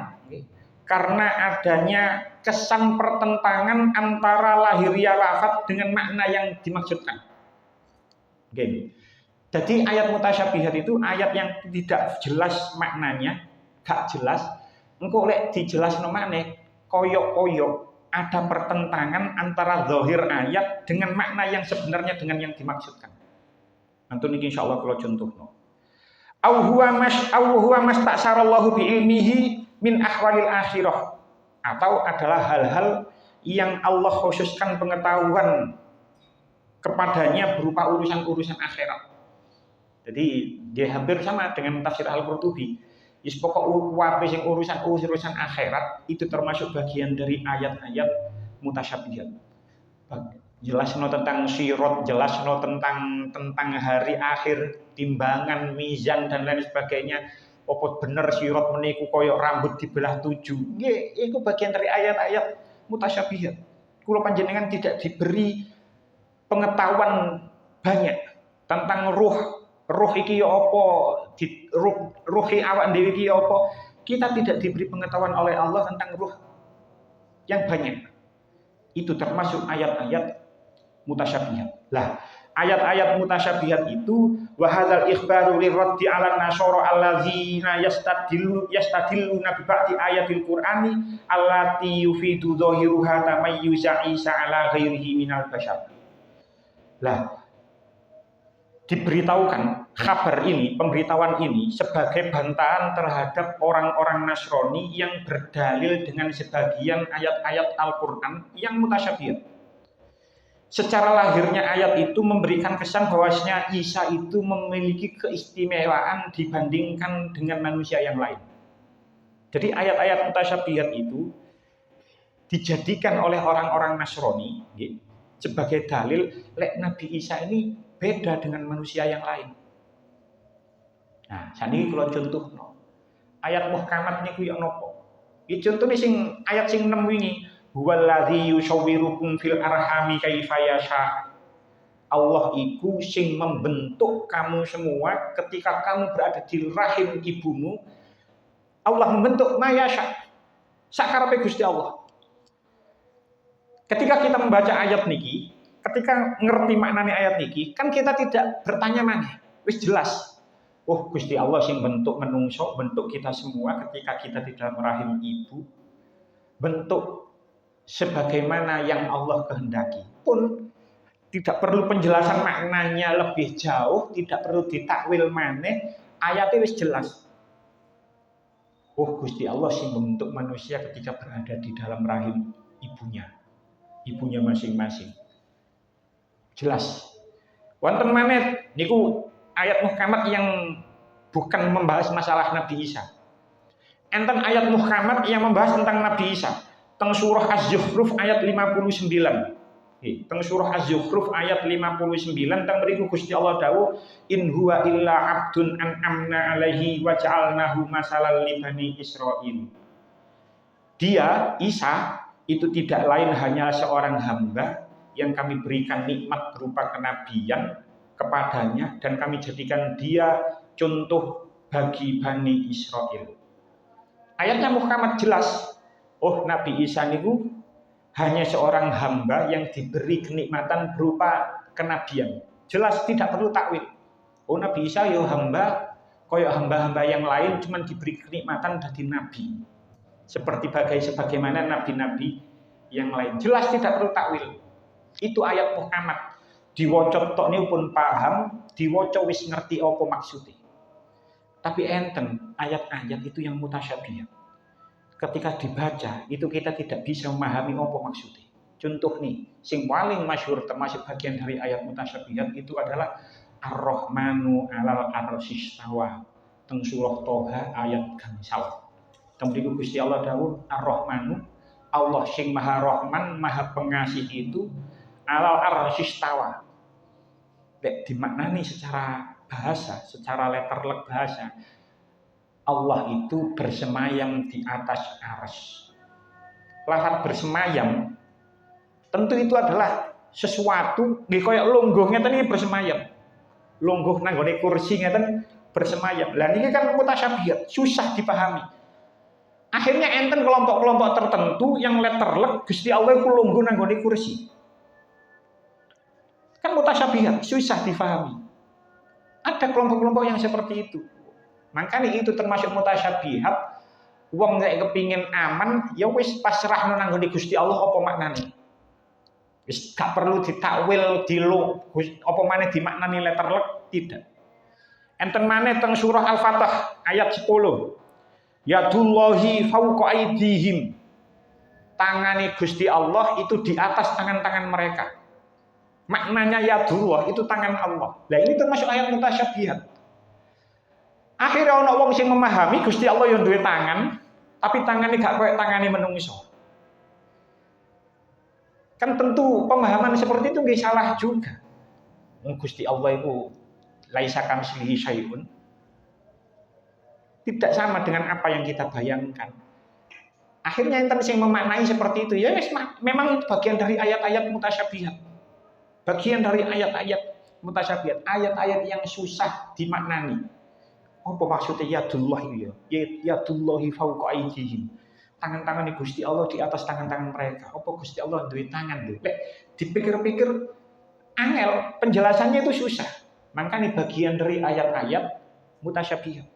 Speaker 1: karena adanya kesan pertentangan antara lahiriah lafaz dengan makna yang dimaksudkan. Oke. Jadi ayat mutasyabihat itu ayat yang tidak jelas maknanya, gak jelas. Engko lek dijelasno maneh koyok-koyok ada pertentangan antara zahir ayat dengan makna yang sebenarnya dengan yang dimaksudkan. Nanti niki insyaallah kula contohno. Au huwa mastasarallahu bi ilmihi min ahwalil akhirah, atau adalah hal-hal yang Allah khususkan pengetahuan kepadanya berupa urusan-urusan akhirat. Jadi dia hampir sama dengan tafsir Al-Qurtubi. Is pokok wae sing urusan akhirat itu termasuk bagian dari ayat-ayat mutasyabihat. Jelasno tentang sirat, jelasno tentang hari akhir, timbangan, mizan dan lain sebagainya. Apa bener sirat meniku koyok rambut dibelah 7. Nggih, itu bagian dari ayat-ayat mutasyabihat. Kula panjenengan tidak diberi pengetahuan banyak tentang ruh iki ya apa, ruhi awak dhewe iki ya apa. Kita tidak diberi pengetahuan oleh Allah tentang ruh yang banyak. Itu termasuk ayat-ayat mutasyabihat. Lah, ayat-ayat mutasyabihat itu wa hadzal ikhbaru liraddi 'ala nasyara allazina yastadilluna bi ba'di ayatil qur'ani allati yufidu dhahiruha tamayyuza Isa 'ala ghairihi minal bashar. Lah, diberitahukan kabar ini, pemberitahuan ini sebagai bantahan terhadap orang-orang Nasrani yang berdalil dengan sebagian ayat-ayat Al-Qur'an yang mutasyabihat. secara lahirnya ayat itu memberikan kesan bahwasanya Isa itu memiliki keistimewaan dibandingkan dengan manusia yang lain. Jadi ayat-ayat mutasyabihat itu dijadikan oleh orang-orang Nasrani sebagai dalil lek Nabi Isa ini beda dengan manusia yang lain. Nah, saniki kula contohno. Ayat muhkamat niku ya napa? Iki contone sing ayat sing 6 wingi, huwallazi yusawwirukum fil arhami kaifa yasha. Allah iku sing membentuk kamu semua ketika kamu berada di rahim ibumu. Allah membentuk mayasya. Sakarepe Gusti Allah. Ketika kita membaca ayat niki, ketika ngerti maknane ayat niki, kan kita tidak bertanya maneh. Wis jelas. Oh, Gusti Allah sing bentuk menungso, bentuk kita semua ketika kita di dalam rahim ibu. Bentuk sebagaimana yang Allah kehendaki. Pun tidak perlu penjelasan maknanya lebih jauh, tidak perlu ditakwil maneh, ayatnya wis jelas. Oh, Gusti Allah sing membentuk manusia ketika berada di dalam rahim ibunya masing-masing. Jelas. Wonten maneh niku ayat muhkamat yang bukan membahas masalah Nabi Isa. Enten ayat muhkamat yang membahas tentang Nabi Isa. Teng surah Az-Zukhruf ayat 59. Teng surah Az-Zukhruf ayat 59 teng mriku Gusti Allah dawuh in huwa illa abdun an'amna alaihi wa ja'alnahu masalan li bani Israil. Dia Isa itu tidak lain hanya seorang hamba yang kami berikan nikmat berupa kenabian kepadanya dan kami jadikan dia contoh bagi Bani Israel. Ayatnya muhkamat jelas. Oh, Nabi Isa niku hanya seorang hamba yang diberi kenikmatan berupa kenabian. Jelas, tidak perlu takwil. Oh, Nabi Isa yo hamba, koyok hamba-hamba yang lain cuman diberi kenikmatan dari nabi. Sebagaimana nabi-nabi yang lain. Jelas tidak perlu takwil. Itu ayat muhkamat. Diwaca tok niku pun paham, diwaca wis ngerti apa maksudnya. Tapi enten ayat-ayat itu yang mutasyabihat. Ketika dibaca itu kita tidak bisa memahami apa maksudnya. Contoh nih, sing paling masyhur termasuk bagian dari ayat mutasyabihat itu adalah Ar-Rahmanu 'alal 'arsy istawa. Teng surah Toha ayat gangsal. Kemudian Gusti Allah dawuh Ar-Rahmanu, Allah sing Maha Rahman, Maha Pengasih itu 'alal 'arsy istawa. Dimaknani secara bahasa, secara letterlek bahasa, Allah itu bersemayam di atas arsy. Lafaz bersemayam tentu itu adalah sesuatu nggih kaya lungguh ngeten iki bersemayam. Lungguh nang gone kursi ngeten bersemayam. Lah niki kan mutasyabihat, susah dipahami. Akhirnya enten kelompok-kelompok tertentu yang letterlek Gusti Allah iku lungguh nang gone kursi. Kan mutasyabihat, susah difahami. Ada kelompok-kelompok yang seperti itu. Makanya itu termasuk mutasyabihat. Wong nek kepingin aman, ya wis pasrahno nang nggone Gusti Allah apa maknane. Wis gak perlu ditakwil, apa maneh dimaknani letterlek, tidak. Enten maneh teng surah Al-Fatah ayat 10. Yadullahi fawqa aydihim. Tangane Gusti Allah itu di atas tangan-tangan mereka. Maknanya yadullah itu tangan Allah. Nah ini termasuk ayat mutasyabihat. Akhirnya ana wong sing memahami Gusti Allah yang duwe tangan, tapi tangannya gak koyo tangane menungso. Kan tentu pemahaman seperti itu nggih salah juga. Gusti Allah itu laisa kamitslihi syai'un. Tidak sama dengan apa yang kita bayangkan. Akhirnya enten sing memaknai seperti itu. Ya memang itu bagian dari ayat-ayat mutasyabihat. Bagian dari ayat-ayat mutasyabihat, ayat-ayat yang susah dimaknani. Apa maksudnya yadullah itu ya? Yadullahi fawqa aydihim. Tangan-tangan Gusti Allah di atas tangan-tangan mereka. Apa Gusti Allah duwe tangan lho? Lek dipikir-pikir angel, penjelasannya itu susah. Makanya bagian dari ayat-ayat mutasyabihat.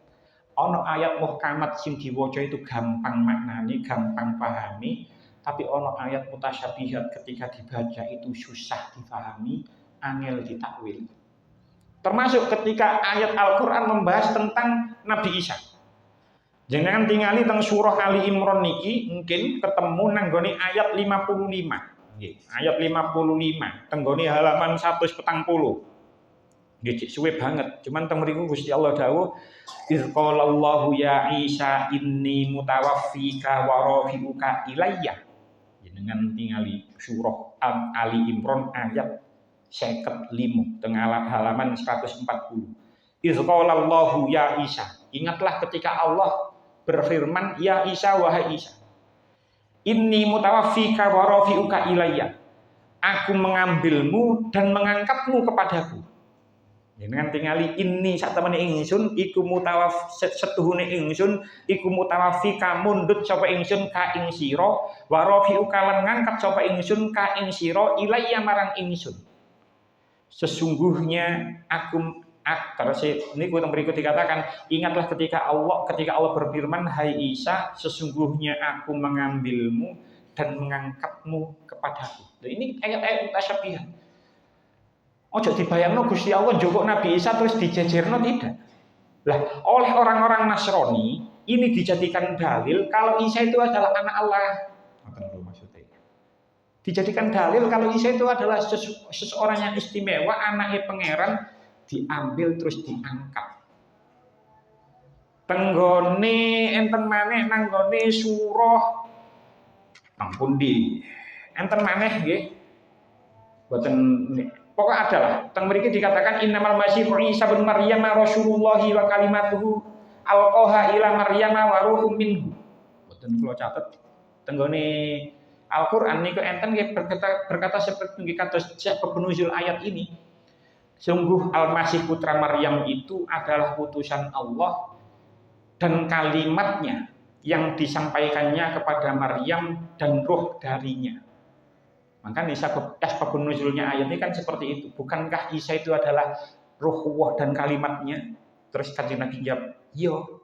Speaker 1: Ono ayat muhkamat sing diwaca itu gampang maknani, gampang pahami. Tapi ono ayat mutasyabihat ketika dibaca itu susah difahami, angel ditakwil. Termasuk ketika ayat Al-Quran membahas tentang Nabi Isa. Jangan tingali tentang surah Ali Imran niki mungkin ketemu nanggone ayat 55. nggih. Ayat 55 tenggone halaman 140. Nggih suwe banget. Cuman teng mriku Gusti Allah dawuh, "Idz qalallahu ya Isa inni mutawaffika wa rafi'uka ilayya." Jenengan tingali surah Ali Imran ayat 55 teng halaman 140. Idz qalallahu ya Isa. Ingatlah ketika Allah berfirman, "Ya Isa, wahai Isa. Inni mutawaffika wa rafi'uka ilayya." Aku mengambilmu dan mengangkatmu kepadaku. Jenengan tingali inni satemene ingsun iku setuhune ingsun iku mutawaffika mundut sapa ingsun ka ing sira wa rafi'uka lan ngangkat sapa ingsun ka ing sira ilayya marang ingsun. Sesungguhnya aku terus niku teng berikut dikatakan, ingatlah ketika Allah berfirman, "Hai Isa, sesungguhnya aku mengambilmu dan mengangkatmu kepadaku." Nah, ini ayat-ayat mutasyabihat. Ojo dibayangno Gusti Allah njokok Nabi Isa terus dijejerno, tidak. Lah, oleh orang-orang Nasrani ini dijadikan dalil kalau Isa itu adalah anak Allah. Dijadikan dalil kalau Isa itu adalah seseorang yang istimewa, anaknya pangeran, diambil terus diangkat. Tenggone enten maneh nanggone surah ampun di enten maneh nggih. Boten pokok adalah teng mriki dikatakan innamal masih Isa bin Maryam Rasulullah wa kalimatuhu alqaha ila Maryam wa ruhum minhu. Boten kula catet tenggone Al-Qur'an niku enten nggih berkata seperti nggih kados sebab nuzul ayat ini. Sungguh Al-Masih putra Maryam itu adalah utusan Allah dan kalimatnya yang disampaikannya kepada Maryam dan roh darinya. Maka sebab nuzulnya ayat ini kan seperti itu. Bukankah Isa itu adalah roh Allah dan kalimatnya? Terus Kanjeng Nabi jawab, "Yo,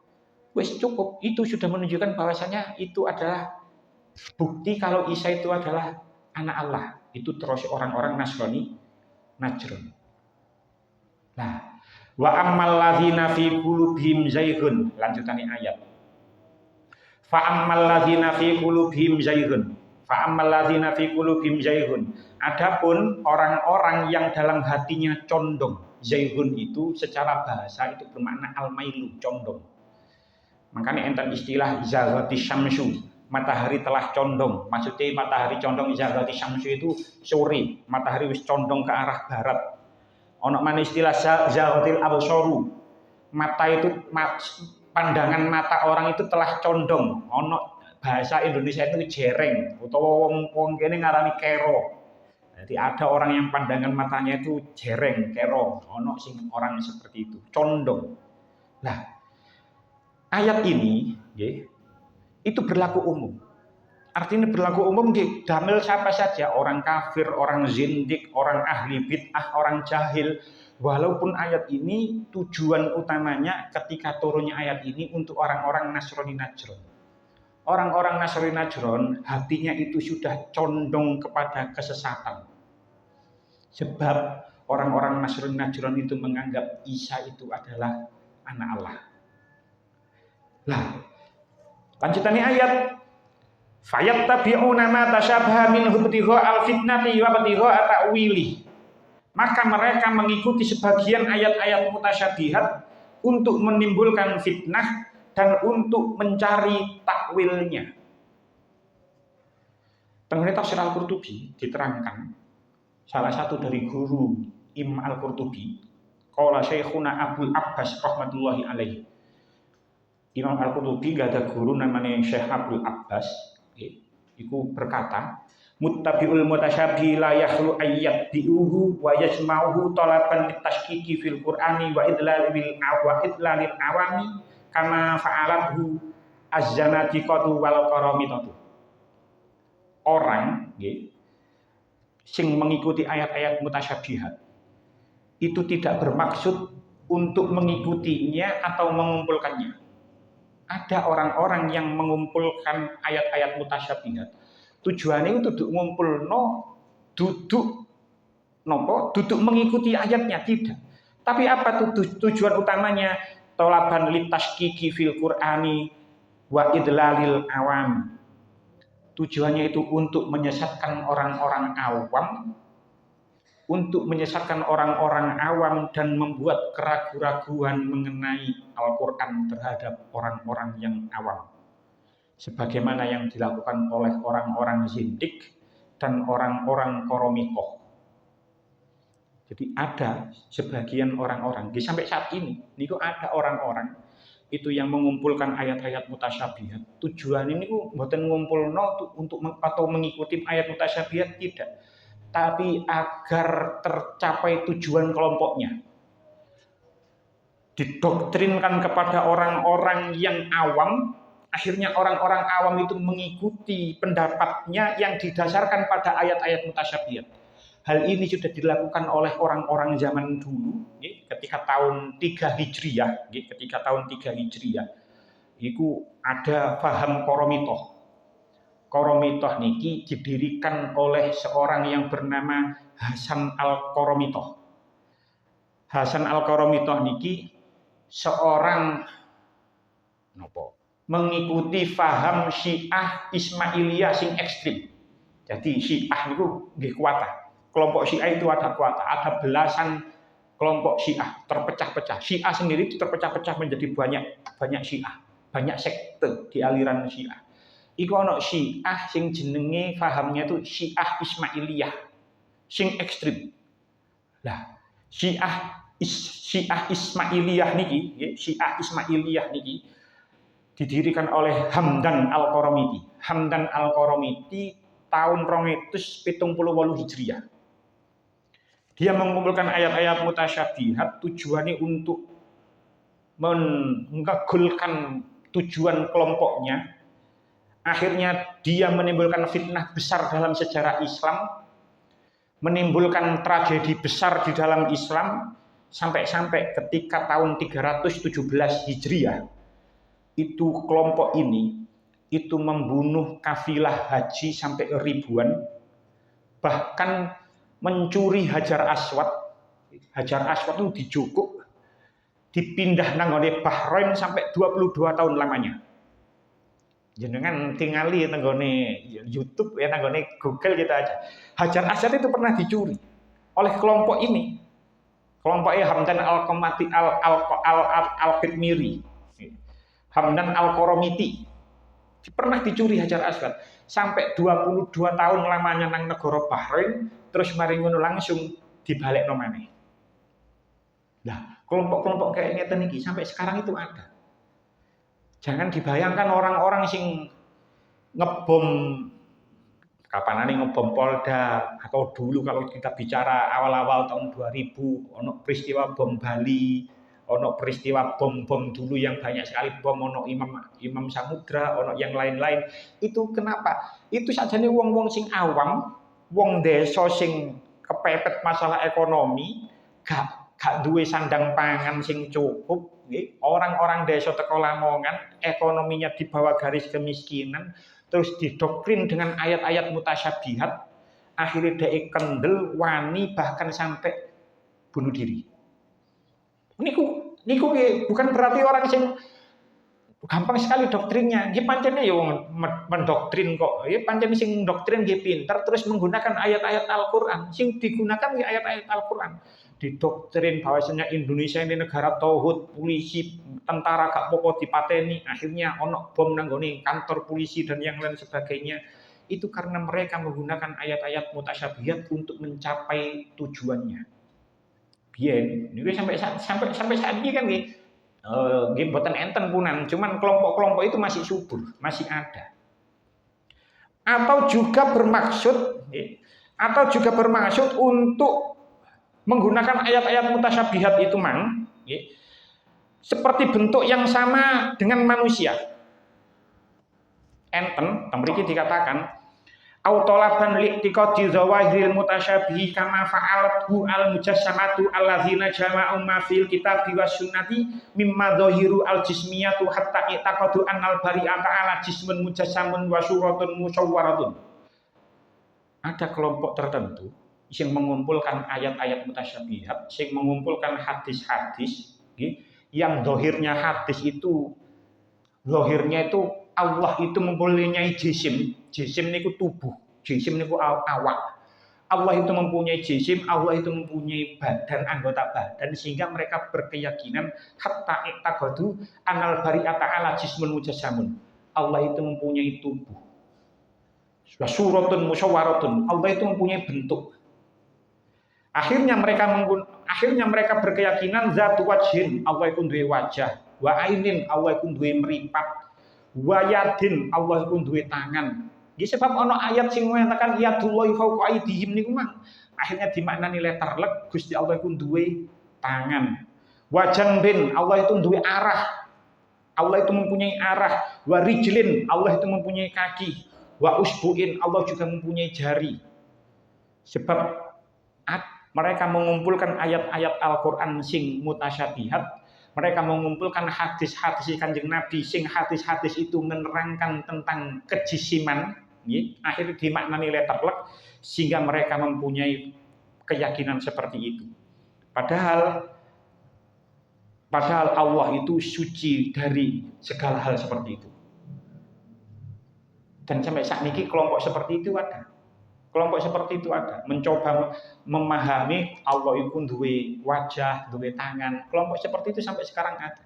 Speaker 1: wis cukup." Itu sudah menunjukkan bahwasanya itu adalah bukti kalau Isa itu adalah anak Allah. Itu terus orang-orang Nasrani Najran. Nah, wa ammal ladzina fi qulubihim zayghun, lanjutane ayat. Fa ammal ladzina fi qulubihim zayghun. Fa ammal ladzina fi qulubihim zayghun. Adapun orang-orang yang dalam hatinya condong. Zayghun itu secara bahasa itu bermakna al-mailu, condong. Makanya enten istilah zaghati syamsu, matahari telah condong. Maksudnya matahari condong, zaghati syamsu itu sore, matahari wis condong ke arah barat. Ono mana istilah zaghatil absaru. Mata itu pandangan mata orang itu telah condong. Ono bahasa Indonesia itu jereng utawa wong kene ngarani kero. Jadi ada orang yang pandangan matanya itu jereng, kero. Ono sing orang seperti itu, condong. Nah, ayat ini nggih itu berlaku umum. Artinya berlaku umum di damel siapa saja, orang kafir, orang zindik, orang ahli bid'ah, orang jahil. Walaupun ayat ini tujuan utamanya ketika turunnya ayat ini untuk orang-orang Nasrani Najran. Orang-orang Nasrani Najran hatinya itu sudah condong kepada kesesatan. Sebab orang-orang Nasrani Najran itu menganggap Isa itu adalah anak Allah. Lah, lanjutannya ayat fayattabi'una ma tasyabaha minhu ibtigha al-fitnati wa ibtigha ta'wili. Maka mereka mengikuti sebagian ayat-ayat mutasyabihat untuk menimbulkan fitnah dan untuk mencari takwilnya. Tengene tafsir Al-Qurtubi diterangkan salah satu dari guru Imam Al-Qurtubi, qala Syekhuna Abdul Abbas rahmatullahi alaihi. Imam Al-Qurtubi gak ada guru namanya Syekh Abdul Abbas. Iku berkata, muttabi'ul mutasyabi la yakhlu ayyat bi'uhu wa yasma'uhu talaban litashkiki fil Qur'ani wa idlalil awami kama fa'alathu az-zanadiqatu wal qaramitatu. Orang sing mengikuti ayat-ayat mutasyabihat itu tidak bermaksud untuk mengikutinya atau mengumpulkannya. Ada orang-orang yang mengumpulkan ayat-ayat mutasyabihat. Tujuannya untuk ngumpulno duduk mengikuti ayatnya, tidak. Tapi apa tujuan utamanya? Tolaban litashkiki fil Qur'ani wa idlalil awam. Tujuannya itu untuk menyesatkan orang-orang awam, dan membuat keraguan-raguan mengenai Al-Quran terhadap orang-orang yang awam. Sebagaimana yang dilakukan oleh orang-orang zindik dan orang-orang koromikoh. Jadi ada sebagian orang-orang, sampai saat ini kok ada orang-orang itu yang mengumpulkan ayat-ayat mutasyabihat. Tujuan ini bukan ngumpulno untuk atau mengikuti ayat mutasyabihat, tidak. Tapi agar tercapai tujuan kelompoknya. Didoktrinkan kepada orang-orang yang awam, akhirnya orang-orang awam itu mengikuti pendapatnya yang didasarkan pada ayat-ayat mutasyabihat. Hal ini sudah dilakukan oleh orang-orang zaman dulu, ketika tahun 3 Hijriah, itu ada paham koromitoh. Koromitoh niki didirikan oleh seorang yang bernama Hasan Al-Koromitoh. Hasan Al-Koromitoh niki seorang mengikuti paham Syiah Ismailiyah sing ekstrim. Jadi Syiah itu nggih kuwata. Kelompok Syiah itu ada kuwata, ada belasan kelompok Syiah terpecah-pecah. Syiah sendiri itu terpecah-pecah menjadi banyak Syiah, banyak sekte di aliran Syiah. Iku ana Syiah sing jenenge pahamnya itu Syiah Ismailiyah sing ekstrim. Lah, Syiah Ismailiyah niki didirikan oleh Hamdan Al-Koromiti. Hamdan Al-Koromiti tahun 278 Hijriah. Dia mengumpulkan ayat-ayat mutasyabihat tujuannya untuk mengagulkan tujuan kelompoknya. Akhirnya dia menimbulkan fitnah besar dalam sejarah Islam, menimbulkan tragedi besar di dalam Islam, sampai-sampai ketika tahun 317 Hijriah, itu kelompok ini itu membunuh kafilah haji sampai ribuan, bahkan mencuri Hajar Aswad. Hajar Aswad itu dijukuk, dipindah nanggone Bahrain sampai 22 tahun lamanya. Jenengan tingali nanggone YouTube ya, nanggone Google kita aja. Hajar Aswad itu pernah dicuri oleh kelompok ini. Kelompoknya Hamdan Al-Khidmiri, Hamdan Al-Koromiti. Pernah dicuri Hajar Aswad sampai 22 tahun lamanya nang negara Bahrain, terus mari ngono langsung dibalekno maneh. Nah, kelompok-kelompok kayak ngeten iki sampai sekarang itu ada. Jangan dibayangkan orang-orang sing ngebom, kapanane ngebom Polda, atau dulu kalau kita bicara awal-awal tahun 2000 ono peristiwa bom Bali, ono peristiwa bom-bom dulu yang banyak sekali bom, ono Imam Samudra, ono yang lain-lain. Itu kenapa? Itu sajane wong-wong sing awam, wong desa sing kepepet masalah ekonomi, gak duwe sandang pangan sing cukup, orang-orang desa teko Lamongan, ekonominya di bawah garis kemiskinan, terus didoktrin dengan ayat-ayat mutasyabihat, akhirnya dia kendel, wani, bahkan sampai bunuh diri. Niku bukan berarti orang sing gampang sekali doktrinnya. Nggih pancen ya wong mendoktrin kok. Ya pancen sing doktrin nggih pinter, terus menggunakan ayat-ayat Al-Qur'an. Sing digunakan ya ayat-ayat Al-Qur'an. Didoktrin bahwasanya Indonesia ini negara tauhid, polisi, tentara gak popo dipateni, akhirnya ono bom nanggone kantor polisi dan yang lain sebagainya. Itu karena mereka menggunakan ayat-ayat mutasyabihat untuk mencapai tujuannya. Biyen niku sampai saat ini kan nggih mboten enten punan, cuman kelompok-kelompok itu masih subur, masih ada. Atau juga bermaksud untuk menggunakan ayat-ayat mutasyabihat itu seperti bentuk yang sama dengan manusia. Enten, mriki dikatakan autolaban li'tiqadi zawahiril mutasyabihi kama fa'alathu al-mujassamatu allazina jama'u ma fil kitabi was sunnati mimma dhahiru al-jismiyatu hatta i'taqadu annal bari'ata ala jismun mujassamun wa suratun musawwaratun. Ada kelompok tertentu yang mengumpulkan ayat-ayat mutasyabihat, yang mengumpulkan hadis-hadis yang zahirnya hadis itu Allah itu mempunyai jisim. Jisim niku tubuh, jisim niku awak. Allah itu mempunyai jisim, Allah itu mempunyai badan, anggota badan, sehingga mereka berkeyakinan hatta ittaqadu anal bari'ata ala jismun mujassamun. Allah itu mempunyai tubuh. Suratun musyawaratun. Allah itu mempunyai bentuk. Akhirnya mereka berkeyakinan zatu wajhin, Allah itu duwe wajah, wa ainin, Allah itu duwe meripat, wa yadin, Allah itu duwe tangan. Di sebab ono ayat sing mengatakan yadullahi fawqa aydihim niku mah akhirnya dimaknani letterlek Gusti Allah iku duwe tangan. Wa janbin, Allah itu duwe arah. Allah itu mempunyai arah. Wa rijlin, Allah itu mempunyai kaki. Wa usbu'in, Allah juga mempunyai jari. Sebab mereka mengumpulkan ayat-ayat Al-Qur'an sing mutasyabihat. Mereka mengumpulkan hadis-hadis Kanjeng Nabi sing hadis-hadis itu menerangkan tentang kejisiman, akhirnya dimaknani letterlek sehingga mereka mempunyai keyakinan seperti itu. Padahal Allah itu suci dari segala hal seperti itu. Dan sampai saat ini kelompok seperti itu ada. Kelompok seperti itu ada, mencoba memahami Allah itu duwe wajah, duwe tangan. Kelompok seperti itu sampai sekarang ada.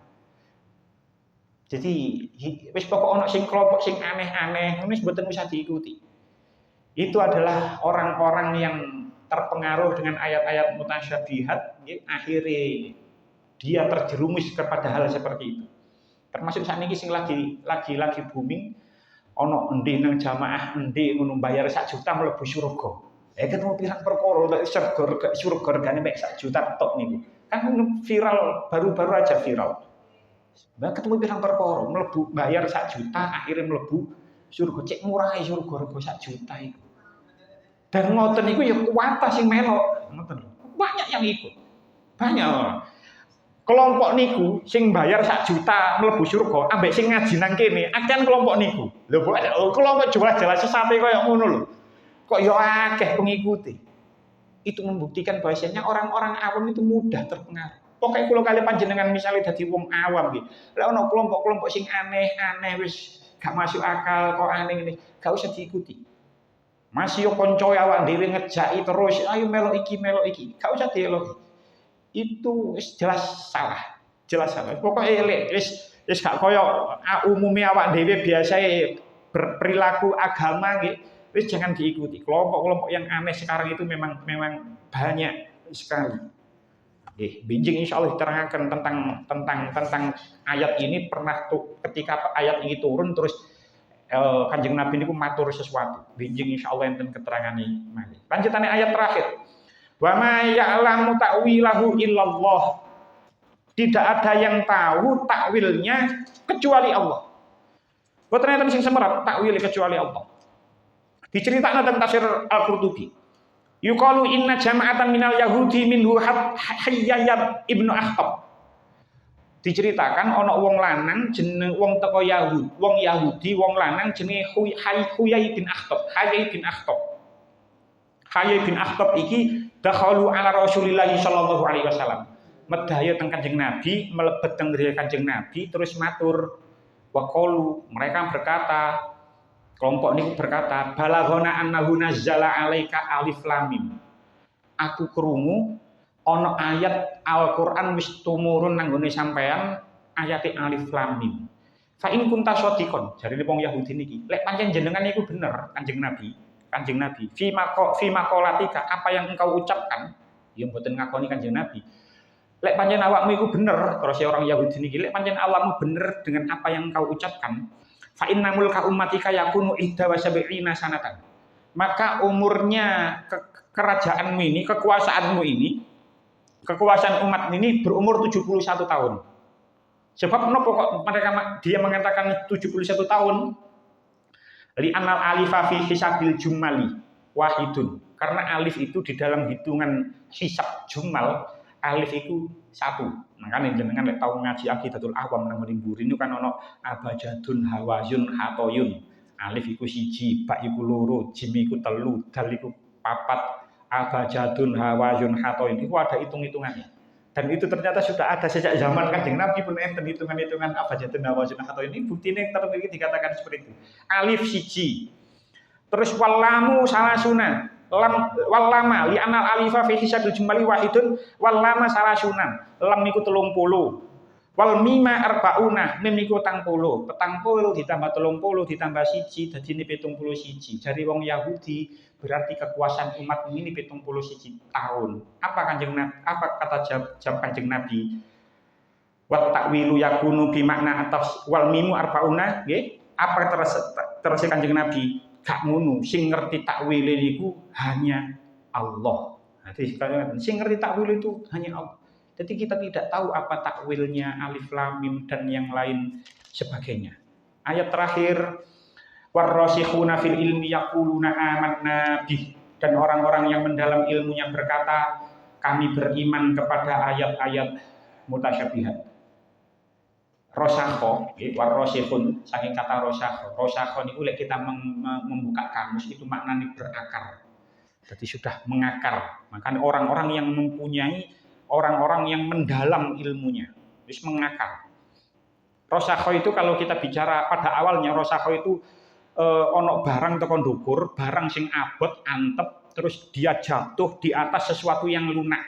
Speaker 1: Jadi wis pokok ono sing kelompok sing aneh-aneh, wis mboten usah diikuti. Itu adalah orang-orang yang terpengaruh dengan ayat-ayat mutasyabihat, akhirnya dia terjerumus kepada hal seperti itu. Termasuk saat ini sing lagi booming. Ono endi nang jamaah endi ngono bayar 1 juta mlebu surga. Ketemu pirang perkara surga regane mek 1 juta tok niku. Kan viral baru-baru aja viral. Mbak ketemu pirang perkara mlebu bayar 1 juta akhirnya mlebu surga. Cek murah surga rego 1 juta iku. Dan ngoten niku ya kuwata sing melok, ngoten. Banyak yang ikut. Banyak. Kelompok niku sing bayar 1 juta mlebu surga ambek sing ngaji nang kene akan kelompok niku. Lho kelompok jelas-jelas sesate koyo ngono lho. Kok ya akeh pengikuti. Itu membuktikan bahwasanya orang-orang awam itu mudah terpengaruh. Pokoke kula kali panjenengan misalnya dadi wong awam nggih. Lah ono kelompok-kelompok sing aneh-aneh wis gak masuk akal kok aneh ngene, gak usah diikuti. Masih yo kanca awak dhewe ngejaki terus, ayo melok iki. Gak usah dieloki. Itu jelas salah. Pokoknya wis gak koyo umume awak dhewe biasae berperilaku agama nggih, wis jangan diikuti. Kelompok-kelompok yang aneh sekarang itu memang banyak sekali. Nggih, benjing insyaallah diterangkan tentang ayat ini pernah ketika ayat ini turun terus Kanjeng Nabi niku matur sesuatu. Benjing insyaallah enten keterangane malih. Lanjutane ayat terakhir. Wa ma ya'lamu ta'wilahu illallah. Tidak ada yang tahu takwilnya kecuali Allah. Boten enten sing semerap takwil kecuali Allah. Diceritakan tentang tafsir Al-Qurtubi. Yuqalu inna jama'atan minal yahudi minhu Hayyyan ibnu Akhtab. Diceritakan ana wong lanang jeneng wong teko Yahudi, wong lanang jenenge Huyai bin Akhtab. Huyai bin Akhtab iki dakhalu ala Rasulillah sallallahu alaihi wasallam. Medaya teng Kanjeng Nabi, melebet teng griya Kanjeng Nabi terus matur waqalu, mereka berkata, kelompok niku berkata, balaghana annahu nazzala alaika alif lam mim. Aku krungu ana ayat Al-Qur'an wis tumurun nang gone sampean ayate alif lam mim. Fa in kunta shadiqon, jarine wong Yahudi niki, lek pancen jenengan niku bener Kanjeng Nabi, fi maqalatika, apa yang engkau ucapkan, ya mboten ngakoni Kanjeng Nabi. Lek pancen awakmu iku bener, terus orang Yahudi niki, lek pancen awakmu bener dengan apa yang engkau ucapkan, fa inna mulka ummatika yakunu ihda wa sab'ina sanatan. Maka umurnya kerajaanmu ini, kekuasaanmu ini, kekuasaan umat ini berumur 71 tahun. Sebab menapa kok dia mengatakan 71 tahun? Li anal alifa fi hisabil jumali wahidun. Karena alif itu di dalam hitungan hisab jumal, alif itu 1. Makanya jenengan lek tau ngaji Aqidatul Awam nang mburi niku kan ana abajadun hawayun hatoyun. Alif iku 1, ba iku 2, jim iku 3, dal iku 4, abajadun hawayun hatoyun. Iku ada hitung-hitungannya. Dan itu ternyata sudah ada sejak zaman Kanjeng Nabi pun hitungan-hitungan abjadun nawazun atau ini buktinya terus dikatakan seperti itu. Alif siji. Terus walamu salasuna. Walama li anal alifa fi hisadul jumali wahidun walama salasunan. Lam niku 30. Wal mima arbauna mim niku 40. 40 ditambah 30 ditambah siji dadine 71. Dari wong Yahudi berarti kekuasaan umat ini 71 tahun. Apa Kanjeng Nabi? Apa kata jam Kanjeng Nabi? Wa ta'wilu yakunu bi makna atas wal mimu arbauna nggih. Apa terus Kanjeng Nabi? Gak ngono, sing ngerti takwile niku hanya Allah. Jadi sing ngerti takwil itu hanya Allah. Jadi kita tidak tahu apa takwilnya alif lam mim dan yang lain sebagainya. Ayat terakhir warrasikhuna fil ilmi yaquluna amanna bih, dan orang-orang yang mendalam ilmunya berkata kami beriman kepada ayat-ayat mutasyabihat. Rosakho, warrasikhun saking kata rosakho. Rosakho niku lek kita membuka kamus itu maknanya berakar. Jadi sudah mengakar. Makanya orang-orang yang mempunyai orang-orang yang mendalam ilmunya, terus mengakar. Rosakho itu kalau kita bicara pada awalnya rosakho itu ono barang teko ndukur, barang sing abot, antep, terus dia jatuh di atas sesuatu yang lunak.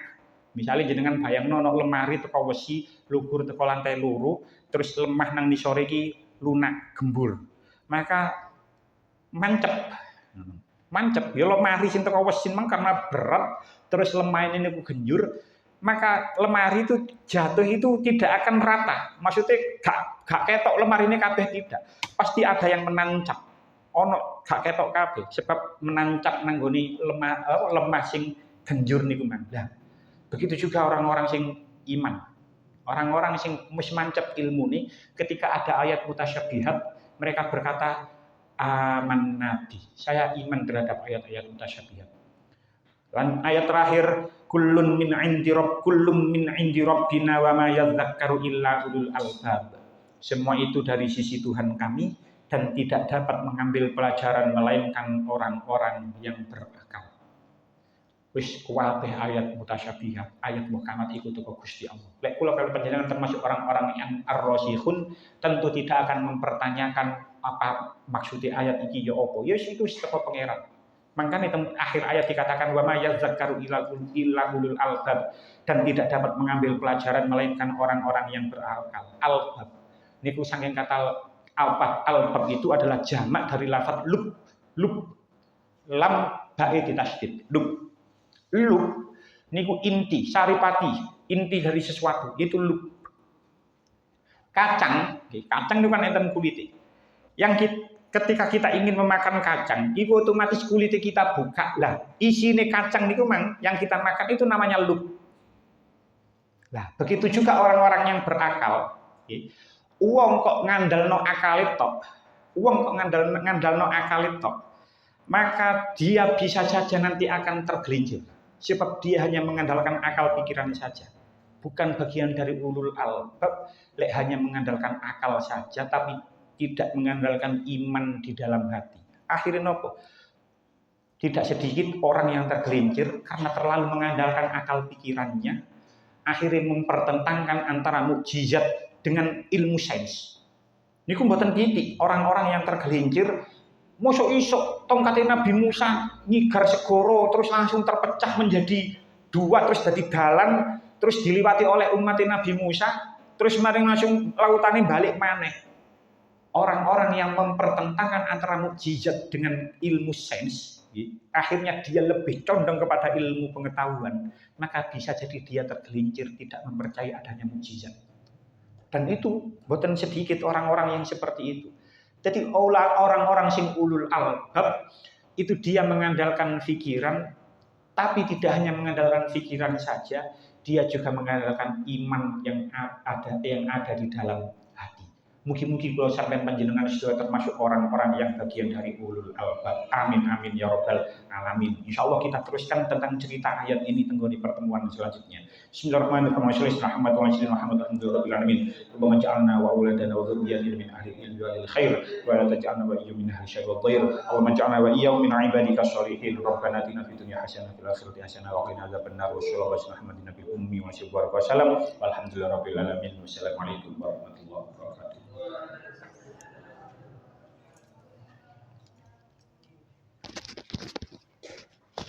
Speaker 1: Misalnya jenengan bayangno ono lemari teko wesi, lugur teko lantai loro, terus lemah nang nisore iki lunak, gembur. Maka mancep ya lemari sing teko wesi mang karena berat, terus lemah ini niku genjur. Maka lemari itu jatuh itu tidak akan rata. Maksudnya gak ketok lemari ini kabeh tidak. Pasti ada yang menancap. Ono gak ketok kabeh sebab menancap nang nggone lemah sing genjur niku mang. Lah, begitu juga orang-orang sing iman. Orang-orang sing wis mancep ilmune ketika ada ayat mutasyabihat, mereka berkata aman nabi. Saya iman terhadap ayat-ayat mutasyabihat. Dan ayat terakhir kullun min indi rabbina wa ma yadhakkaru illa ulul albab. Semua itu dari sisi Tuhan kami dan tidak dapat mengambil pelajaran melainkan orang-orang yang berakal. Wis kuwateh ayat mutasyabihat, ayat muhkamat iku teko Gusti Allah. Lek kula kalian panjenengan termasuk orang-orang yang ar-rasikhun tentu tidak akan mempertanyakan apa maksudnya ayat iki ya apa. Ya itu teko pangeran. Makanya akhir ayat dikatakan wa may yadzakkaru illa ulul albab, dan tidak dapat mengambil pelajaran melainkan orang-orang yang berakal. Albab niku saking kata albab itu adalah jamak dari lafaz lub lam bae ditasydid lub niku inti saripati, inti dari sesuatu itu lub. Kacang itu kan enten kulite. Ketika kita ingin memakan kacang, itu otomatis kulit kita buka lah. Isine kacang niku mang yang kita makan itu namanya lub. Lah, begitu juga orang-orang yang berakal. Uang kok ngandalno akalit tok. Maka dia bisa saja nanti akan tergelincir. Sebab dia hanya mengandalkan akal pikiran saja. Bukan bagian dari ulul albab, lek hanya mengandalkan akal saja tapi tidak mengandalkan iman di dalam hati. Akhirnya nopo? Tidak sedikit orang yang tergelincir karena terlalu mengandalkan akal pikirannya, akhirnya mempertentangkan antara mukjizat dengan ilmu sains. Niku mboten titik orang-orang yang tergelincir, mosok isok tongkatnya Nabi Musa nyigar segoro terus langsung terpecah menjadi dua terus jadi dalan terus diliwati oleh umat Nabi Musa terus maring langsung lautannya balik maneh. Orang-orang yang mempertentangkan antara mukjizat dengan ilmu sains, akhirnya dia lebih condong kepada ilmu pengetahuan, maka bisa jadi dia tergelincir tidak mempercayai adanya mukjizat. Dan itu bukan sedikit orang-orang yang seperti itu. Jadi orang-orang sing ulul albab itu dia mengandalkan pikiran, tapi tidak hanya mengandalkan pikiran saja, dia juga mengandalkan iman yang ada di dalam. Mungkin kalau sampai panjenengan sudah termasuk orang-orang yang bagian dari ulul albab. Amin amin ya robbal alamin. Insyaallah kita teruskan tentang cerita ayat ini tunggu di pertemuan selanjutnya. Bismillahirrahmanirrahim. Rabbana ja'alna wa auladana wa dzurriyyatina min ahli ilmi wal khair wa la taj'alna wa iyyakum min ahli syarri wad dhair. Allahumma ja'alna wa iyyakum min ibadika sholihin. Rabbana atina fid dunya hasanah wa fil akhirati hasanah wa qina adzabannar. Wassallallahu alaihi wasallam. ummi wa sallam. Walhamdulillahirabbil alamin. Wassalamualaikum warahmatullahi wabarakatuh.